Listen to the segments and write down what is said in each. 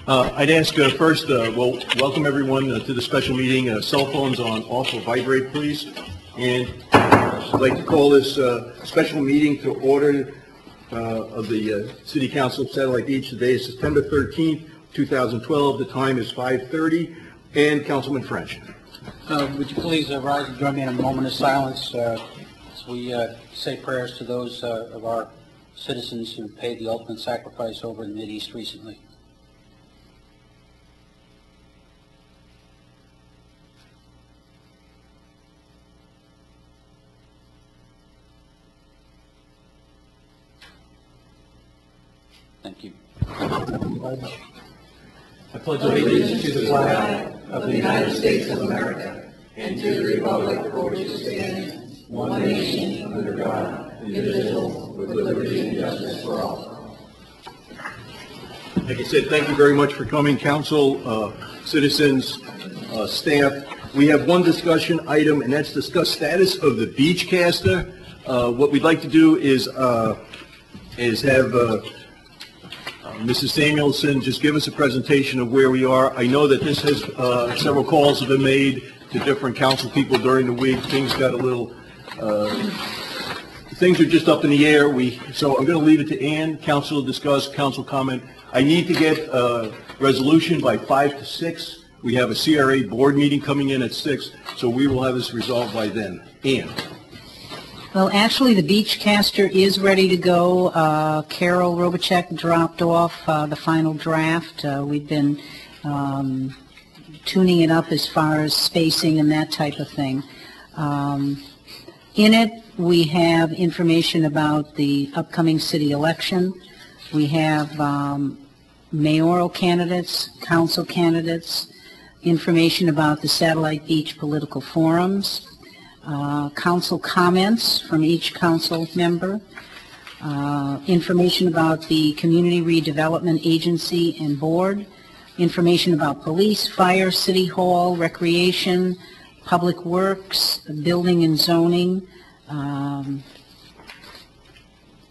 I'd ask first, welcome everyone to the special meeting. Cell phones on off or vibrate, please. And I'd like to call this special meeting to order of the City Council of Satellite Beach. Today is September 13th, 2012. The time is 5:30. And Councilman French. Would you please rise and join me in a moment of silence as we say prayers to those of our citizens who paid the ultimate sacrifice over in the Mideast recently. Thank you. I pledge allegiance to the flag of the United States of America and to the republic for which it stands, one nation, under God, indivisible, with liberty and justice for all. Like I said, thank you very much for coming, council, citizens, staff. We have one discussion item, and that's discuss status of the Beachcaster. What we'd like to do is have Mrs. Samuelson just give us a presentation of where we are. I know that this has several calls have been made to different council people during the week. Things got a little, things are just up in the air. So I'm going to leave it to Ann, council to discuss, council comment. I need to get a resolution by 5 to 6. We have a CRA board meeting coming in at 6, so we will have this resolved by then. Ann. Well, actually, the Beachcaster is ready to go. Carol Robachek dropped off the final draft. We've been tuning it up as far as spacing and that type of thing. In it, we have information about the upcoming city election. We have mayoral candidates, council candidates, information about the Satellite Beach political forums, council comments from each council member, information about the Community Redevelopment Agency and Board, information about police, fire, city hall, recreation, public works, building and zoning,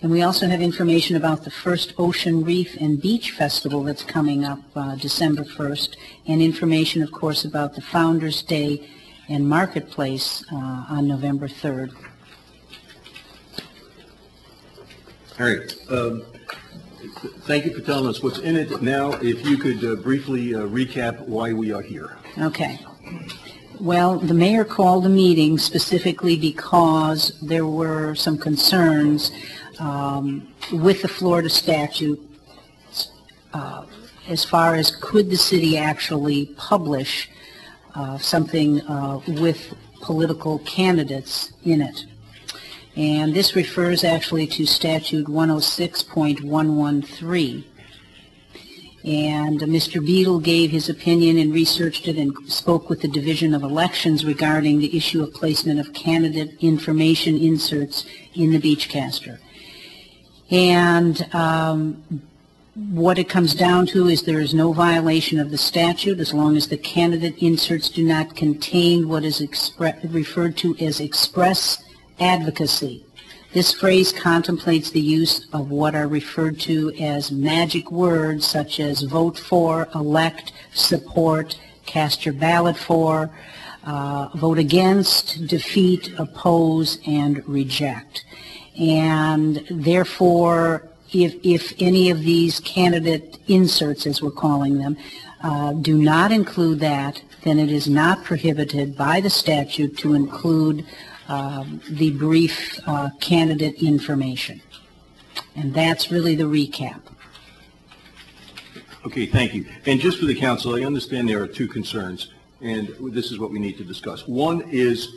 and we also have information about the first Ocean Reef and Beach Festival that's coming up December 1st, and information, of course, about the Founders Day and Marketplace on November 3rd. All right. Thank you for telling us what's in it. Now, if you could briefly recap why we are here. Okay. Well, the mayor called a meeting specifically because there were some concerns with the Florida statute as far as could the city actually publish something with political candidates in it. And this refers actually to statute 106.113. And Mr. Beadle gave his opinion and researched it and spoke with the Division of Elections regarding the issue of placement of candidate information inserts in the Beachcaster. And what it comes down to is there is no violation of the statute as long as the candidate inserts do not contain what is referred to as express advocacy. This phrase contemplates the use of what are referred to as magic words such as vote for, elect, support, cast your ballot for, vote against, defeat, oppose, and reject. And therefore, if any of these candidate inserts, as we're calling them, do not include that, then it is not prohibited by the statute to include the brief candidate information. And that's really the recap. Okay, thank you. And just for the council, I understand there are two concerns, and this is what we need to discuss. One is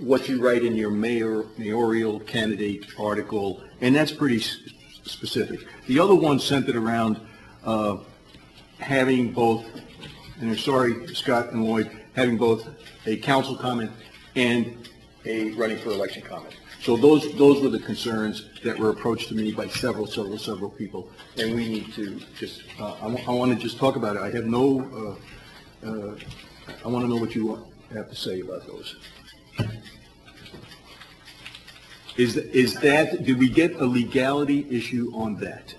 what you write in your mayoral candidate article, and that's pretty specific. The other one centered around having both, and I'm sorry, Scott and Lloyd, having both a council comment and a running for election comment. So those were the concerns that were approached to me by several people, and we need to just, I want to just talk about it. I have no, I want to know what you have to say about those. Is that, did we get a legality issue on that?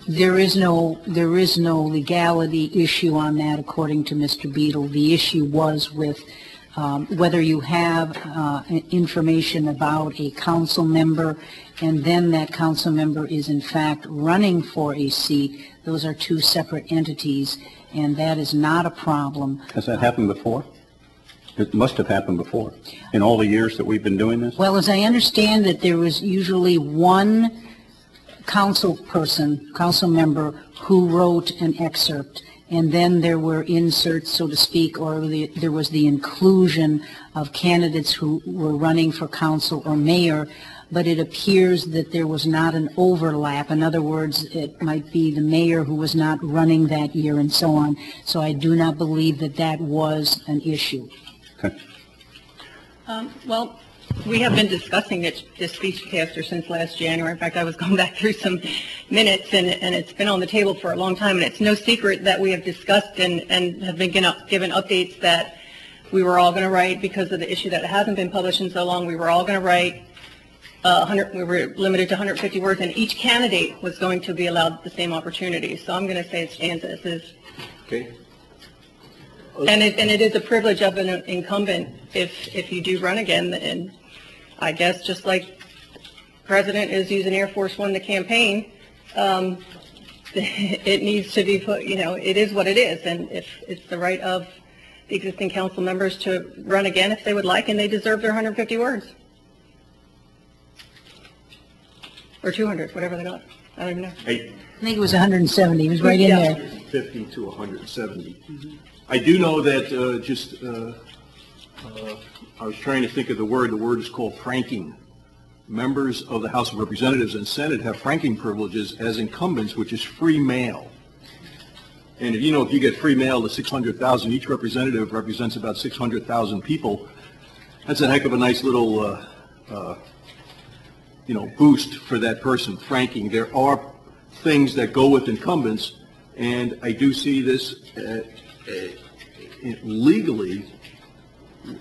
There is no legality issue on that, according to Mr. Beadle. The issue was with whether you have information about a council member and then that council member is in fact running for a seat. Those are two separate entities, and that is not a problem. Has that happened before? It must have happened before, in all the years that we've been doing this? Well, as I understand it, there was usually one council member who wrote an excerpt, and then there were inserts, so to speak, or there was the inclusion of candidates who were running for council or mayor, but it appears that there was not an overlap. In other words, it might be the mayor who was not running that year and so on. So I do not believe that that was an issue. Okay. Well, we have been discussing this Beachcaster since last January. In fact, I was going back through some minutes, and it's been on the table for a long time, and it's no secret that we have discussed and have been given updates that we were all going to write because of the issue that it hasn't been published in so long. We were all going to write we were limited to 150 words, and each candidate was going to be allowed the same opportunity. So I'm going to say it stands as is. Okay. And it is a privilege of an incumbent if you do run again, and I guess just like the President is using Air Force One to campaign, it needs to be put, it is what it is, and if it's the right of the existing council members to run again if they would like, and they deserve their 150 words. Or 200, whatever they got. I don't even know. I think it was 170. It was right in there. 50 to 170. I do know that I was trying to think of the word. The word is called franking. Members of the House of Representatives and Senate have franking privileges as incumbents, which is free mail. And if you get free mail to 600,000, each representative represents about 600,000 people. That's a heck of a nice little boost for that person, franking. There are things that go with incumbents, and I do see this legally.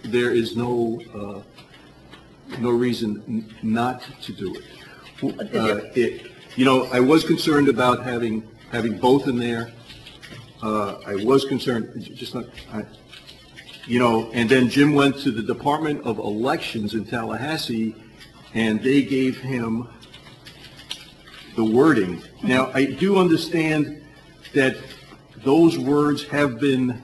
There is no reason not to do it. I was concerned about having both in there. I was concerned, and then Jim went to the Department of Elections in Tallahassee, and they gave him the wording. Now, I do understand that those words have been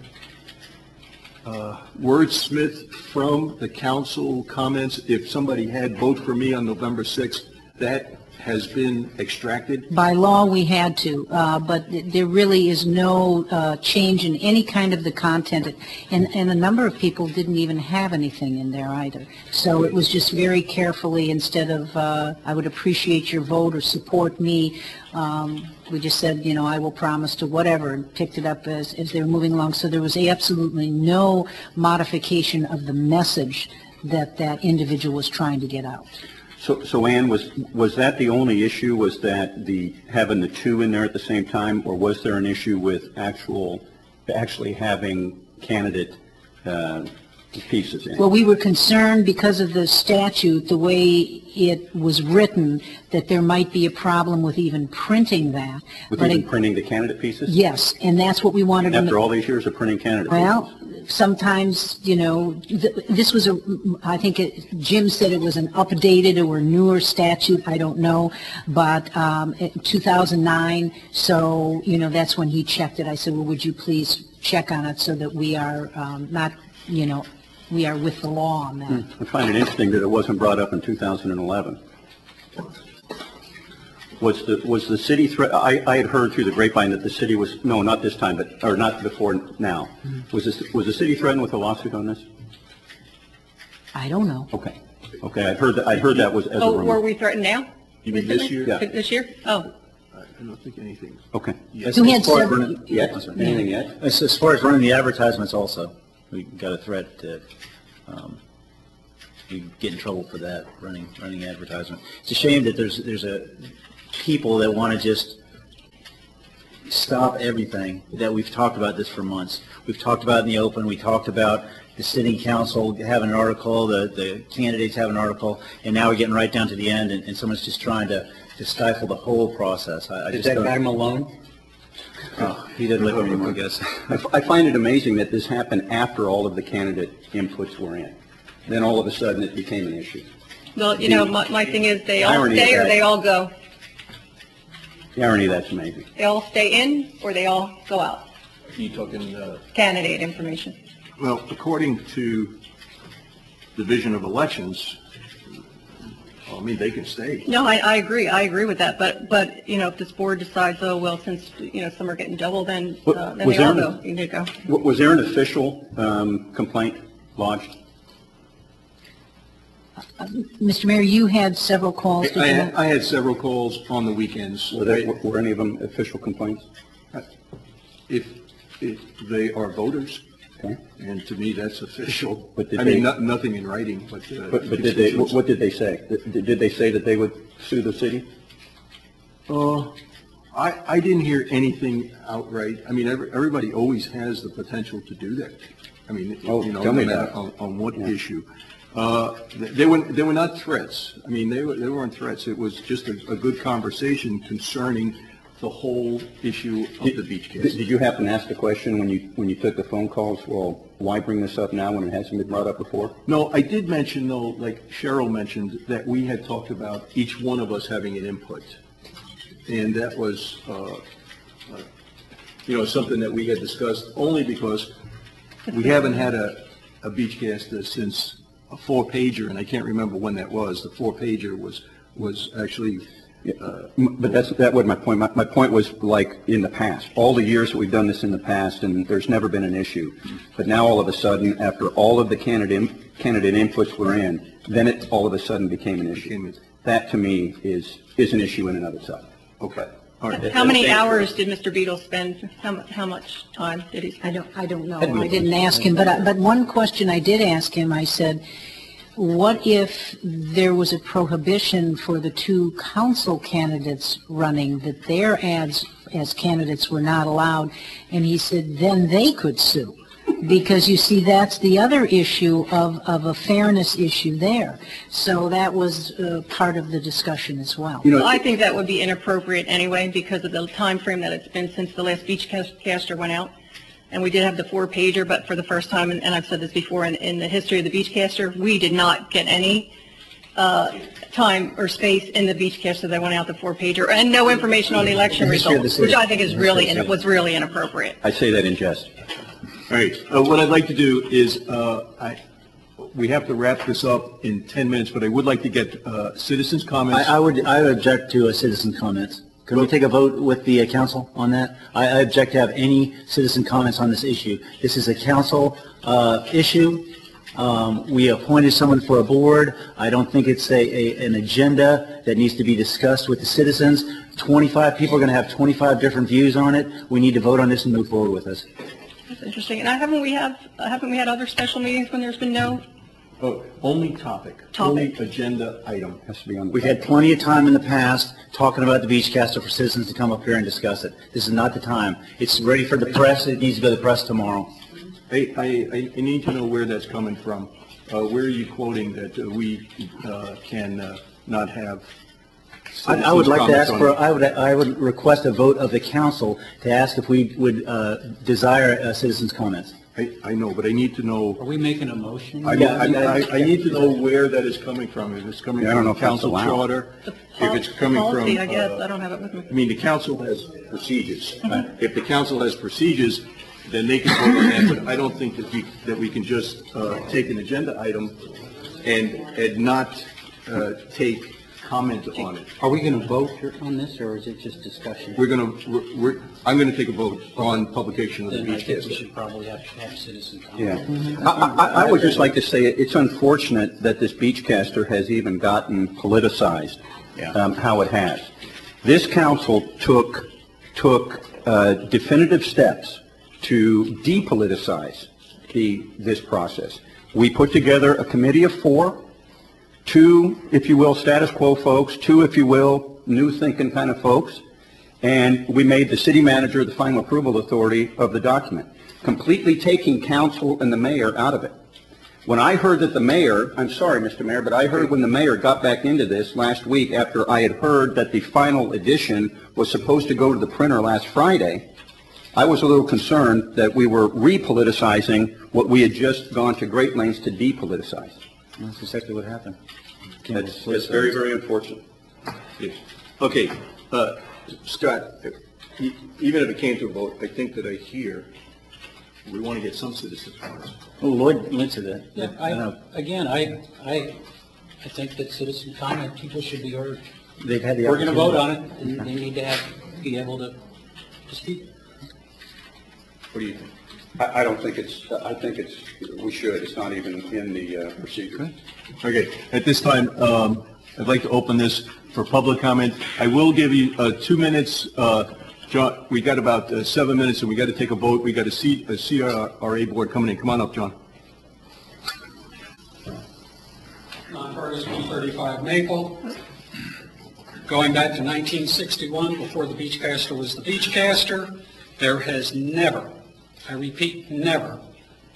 wordsmithed from the council comments. If somebody had vote for me on November 6th, that has been extracted. By law, we had to, but there really is no change in any kind of the content, and a number of people didn't even have anything in there either. So it was just very carefully, instead of I would appreciate your vote or support me, we just said, I will promise to whatever, and picked it up as they were moving along. So there was absolutely no modification of the message that that individual was trying to get out. So Ann, was that the only issue? Was that having the two in there at the same time, or was there an issue with actually having candidate pieces in? Well, we were concerned because of the statute, the way it was written, that there might be a problem with even printing that. With even printing the candidate pieces? Yes, and that's what we wanted. After all these years of printing candidate pieces? Sometimes, this was I think Jim said it was an updated or newer statute, I don't know, but 2009, so, that's when he checked it. I said, well, would you please check on it so that we are not, we are with the law on that. I find it interesting that it wasn't brought up in 2011. Was the city threat? I had heard through the grapevine that the city was not this time, or not before now. Was the city threatened with a lawsuit on this? I don't know. Okay. I heard that was as a rumor. Were we threatened now? You mean this year? Yeah. This year? Oh. I don't think anything. Okay. You had several. Anything yet? As far as running the advertisements, also, we got a threat to we get in trouble for that, running advertisement. It's a shame that there's people that want to just stop everything. That we've talked about this for months. We've talked about it in the open. We talked about the sitting council having an article, the candidates have an article, and now we're getting right down to the end, and someone's just trying to stifle the whole process. I Is just that don't. guy Malone? Oh, he didn't live anymore, I guess. I find it amazing that this happened after all of the candidate inputs were in. Then all of a sudden it became an issue. Well, you know, my thing is they all Irony of stay or that. they all go. The irony of that's amazing. They all stay in or they all go out. You talking, Candidate information. well, according to Division of Elections, I mean, they can stay. No, I agree. I agree with that. But, you know, if this board decides, oh, well, since, you know, some are getting double, then Was they all there go. You need to go. Was there an official complaint lodged? Mr. Mayor, you had several calls. Did you not? I had several calls on the weekends. Were any of them official complaints? If they are voters, Okay. and to me, that's official. But did I mean, they- nothing in writing, but. But did they, what did they say? Did they say that they would sue the city? I didn't hear anything outright. I mean, everybody always has the potential to do that. I mean, Oh, you know, tell me no matter about it. on what Yeah. issue. They were not threats. I mean, they weren't threats. It was just a good conversation concerning the whole issue of the beach cast. Did you happen to ask the question when you took the phone calls, well, why bring this up now when it hasn't been brought up before? No, I did mention, though, like Cheryl mentioned, that we had talked about each one of us having an input. And that was, you know, something that we had discussed only because we haven't had a beachcaster since a 4-pager, and I can't remember when that was. The 4-pager was actually, But that wasn't my point. My point was like in the past, all the years that we've done this in the past, and there's never been an issue. But now all of a sudden, after all of the candidate inputs were in, then it all of a sudden became an issue. That to me is an issue in and of itself. okay, all right. How many hours did Mr. Beadle spend? How much time did he spend? I don't know. I didn't ask him, but one question I did ask him, I said, what if there was a prohibition for the 2 council candidates running, that their ads as candidates were not allowed? And he said, then they could sue. Because you see, that's the other issue of a fairness issue there. So that was part of the discussion as well. You know, Well, I think that would be inappropriate anyway because of the time frame that it's been since the last Beachcaster went out. And we did have the 4-pager, but for the first time, and I've said this before, in the history of the Beachcaster, we did not get any time or space in the Beachcaster that went out the 4-pager, and no information on the election History of the results, city. which I think is really, and it was really inappropriate. I say that in jest. All right, what I'd like to do is, we have to wrap this up in 10 minutes, but I would like to get citizens' comments. I would object to a citizen comments. Could we take a vote with the council on that? I object to have any citizen comments on this issue. This is a council issue. We appointed someone for a board. I don't think it's an agenda that needs to be discussed with the citizens. 25 people are going to have 25 different views on it. We need to vote on this and move forward with this. That's interesting. And haven't we had other special meetings when there's been no? Oh, only topic, only agenda item. Has to be on the. We've had plenty of time in the past talking about the Beachcaster for citizens to come up here and discuss it. This is not the time. It's ready for the press. It needs to go to the press tomorrow. I need to know where that's coming from. Where are you quoting that we can not have? I would like to ask citizens' comments I would request a vote of the council to ask if we would desire citizens' comments. I know, but I need to know. Are we making a motion? I need to know where that is coming from. If it's coming Yeah, I don't from know the if that's council allowed. charter, if it's coming from. Policy, I guess. I don't have it with me. I mean, the council has procedures. If the council has procedures, then they can vote on that, but I don't think that we can just take an agenda item and not take comment on it. Are we going to vote on this, or is it just discussion? I'm going to take a vote on publication of the Then I think we Beachcaster. should probably have citizen Yeah. comments. I would just like to say it's unfortunate that this Beachcaster has even gotten politicized, how it has. This council took definitive steps to depoliticize this process. We put together a committee of 4, 2, if you will, status quo folks, 2, if you will, new thinking kind of folks, and we made the city manager the final approval authority of the document, completely taking council and the mayor out of it. When I heard that the mayor, I'm sorry, Mr. Mayor, but I heard when the mayor got back into this last week after I had heard that the final edition was supposed to go to the printer last Friday, I was a little concerned that we were repoliticizing what we had just gone to great lengths to depoliticize. That's exactly what happened. That's very, very unfortunate. Yes. Okay, Scott, even if it came to a vote, I think that I hear we want to get some citizens' comments. Oh, Lloyd said that. Yeah, I know. I think that citizen comment, people should be heard. They've had the We're going to vote opportunity. on it, and they need to be able to speak. What do you think? I don't think I think we should. It's not even in the procedure. Okay, at this time, I'd like to open this for public comment. I will give you 2 minutes. John, we got about 7 minutes, and we got to take a vote. We got a CRA board coming in. Come on up, John. John Fergus, 135 Maple. Going back to 1961, before the Beachcaster was the Beachcaster, there has never, I repeat, never,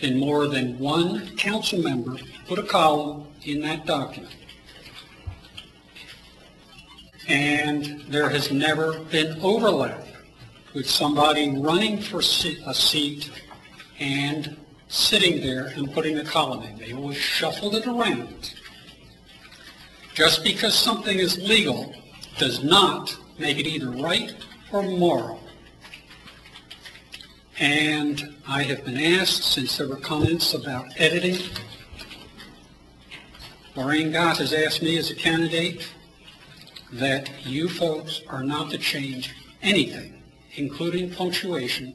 been more than one council member put a column in that document. And there has never been overlap with somebody running for a seat and sitting there and putting a column in. They always shuffled it around. Just because something is legal does not make it either right or moral. And I have been asked, since there were comments about editing, Lorraine Gott has asked me as a candidate that you folks are not to change anything, including punctuation,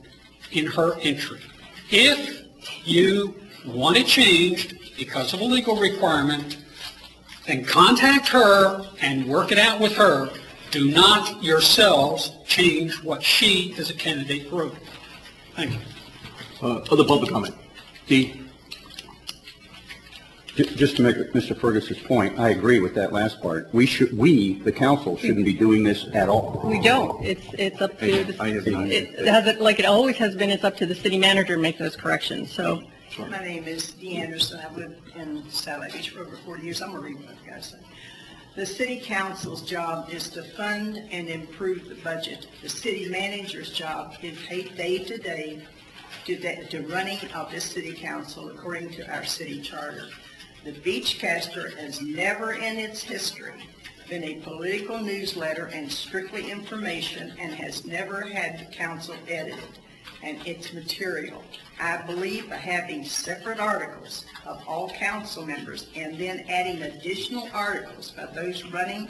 in her entry. If you want it changed because of a legal requirement, then contact her and work it out with her. Do not yourselves change what she, as a candidate, wrote. Thank you. Other public comment. D. Just to make Mr. Fergus's point, I agree with that last part. We, the council, shouldn't be doing this at all. We don't. It's up to the, I have not. it has it like it always has been. It's up to the city manager to make those corrections. So. My name is Dee Anderson. I've lived in Satellite Beach for over 40 years. I'm a rebuff guy. So. The city council's job is to fund and improve the budget. The city manager's job is day to day to running of this city council according to our city charter. The Beachcaster has never in its history been a political newsletter and strictly information, and has never had the council edited and its material. I believe by having separate articles of all council members and then adding additional articles by those running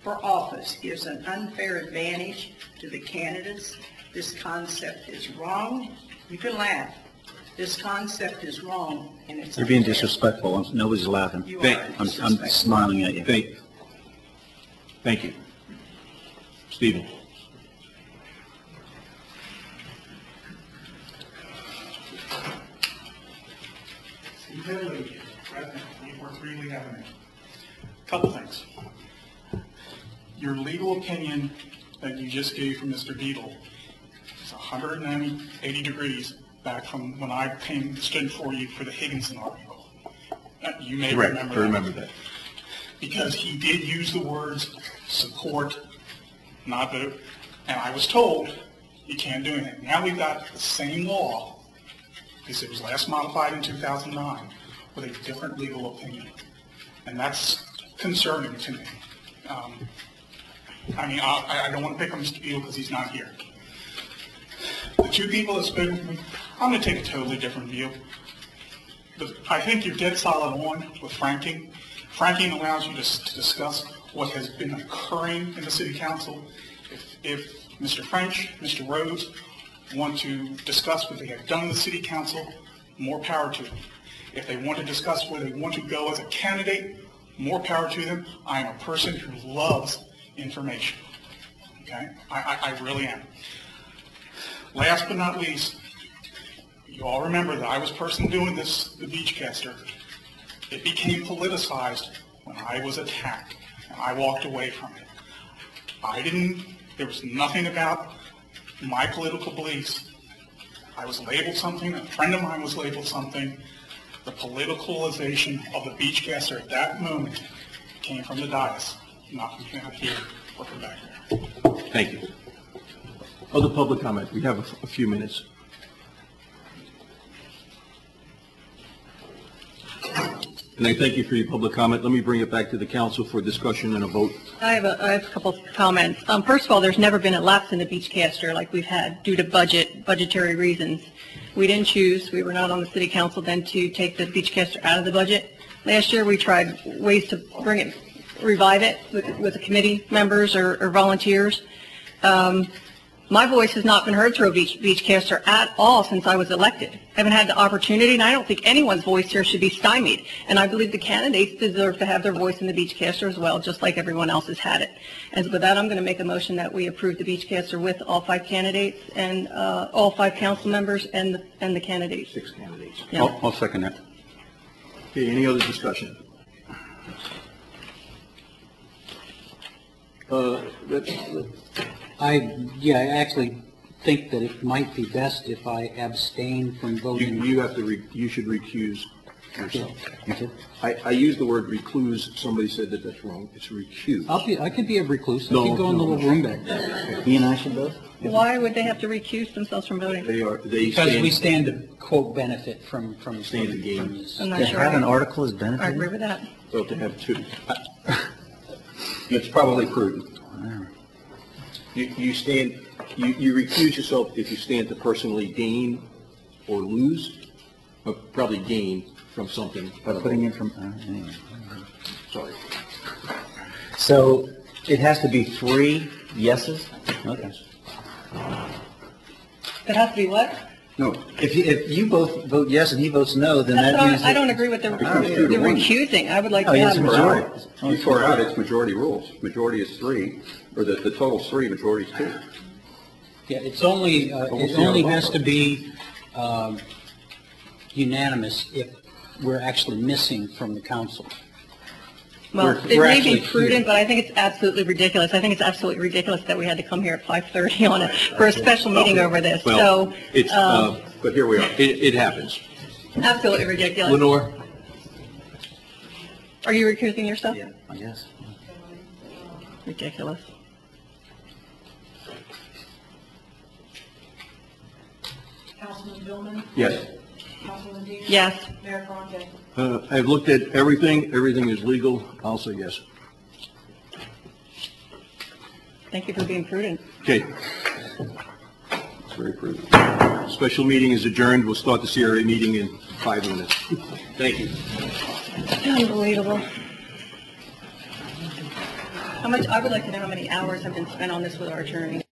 for office gives an unfair advantage to the candidates. This concept is wrong. You can laugh. This concept is wrong, and it's You're being unfair. disrespectful. Nobody's laughing. You are I'm disrespectful. smiling at you. Thank you. Stephen. Steve Haley, President, 343 Lee Avenue. Couple things. Your legal opinion that you just gave from Mr. Beadle is 180 degrees back from when I stood for you for the Higginson article. You may Correct. remember I that. remember that. Because he did use the words support, not vote, and I was told you can't do anything. Now we've got the same law, because it was last modified in 2009, with a different legal opinion. And that's concerning to me. I don't want to pick on Mr. Beadle because he's not here. The two people that spoke with me, I'm going to take a totally different view. But I think you're dead solid on with franking. Franking allows you to discuss what has been occurring in the city council. If Mr. French, Mr. Rhodes want to discuss what they have done in the city council, more power to them. If they want to discuss where they want to go as a candidate, more power to them. I am a person who loves information. Okay? I really am. Last but not least, you all remember that I was the person doing this, the Beachcaster. It became politicized when I was attacked, and I walked away from it. There was nothing about my political beliefs. I was labeled something, a friend of mine was labeled something. The politicalization of the Beachcaster at that moment came from the dais, not from here or from back there. Thank you. Other public comment? We have a few minutes. And I thank you for your public comment. Let me bring it back to the council for discussion and a vote. I have a couple of comments. First of all, there's never been a lapse in the Beachcaster like we've had due to budgetary reasons. We didn't choose, we were not on the city council then to take the Beachcaster out of the budget. Last year, we tried ways to revive it with the committee members or volunteers. My voice has not been heard through a Beachcaster at all since I was elected. I haven't had the opportunity, and I don't think anyone's voice here should be stymied. And I believe the candidates deserve to have their voice in the Beachcaster as well, just like everyone else has had it. And with that, I'm going to make a motion that we approve the Beachcaster with all 5 candidates and all 5 council members and the candidates. 6 candidates. Yeah. I'll second that. Okay, any other discussion? I actually think that it might be best if I abstain from voting. You should recuse yourself. I used the word recluse. Somebody said that that's wrong. It's recuse. I could be a recluse. I No, could go in the no. little room back there. He and I should vote? Why would they have to recuse themselves from voting? They Because we stand, stand to, quote, benefit from Stand to gain. from this. I'm not To sure. have an article as I benefit? agree with that. well, to have 2. It's probably prudent. You stand, you recuse yourself if you stand to personally gain or lose, or probably gain from something. By putting in from, anyway. Sorry. So it has to be 3 yeses? Okay. It has to be what? No, if you both vote yes and he votes no, then That's that what means. I don't agree with the recusing. I would like Oh, to yes, have. majority. You tore out, it's majority rules. Majority is 3, or the total's 3, majority is 2. Yeah, it's only, it only has to be unanimous if we're actually missing from the council. Well, We're it may actually be prudent, here. but I think it's absolutely ridiculous. I think it's absolutely ridiculous that we had to come here at 5:30 for a special meeting over this. Well, So, it's, but here we are. It happens. absolutely ridiculous. Lenore? Are you recusing yourself? Yeah, yes. Ridiculous. Councilman Billman, Yes. Councilman Dean, Yes. Mayor Fontaine. I've looked at everything. Everything is legal. I'll say yes. Thank you for being prudent. Okay. It's very prudent. Special meeting is adjourned. We'll start the CRA meeting in 5 minutes. Thank you. Unbelievable. I would like to know how many hours have been spent on this with our attorney.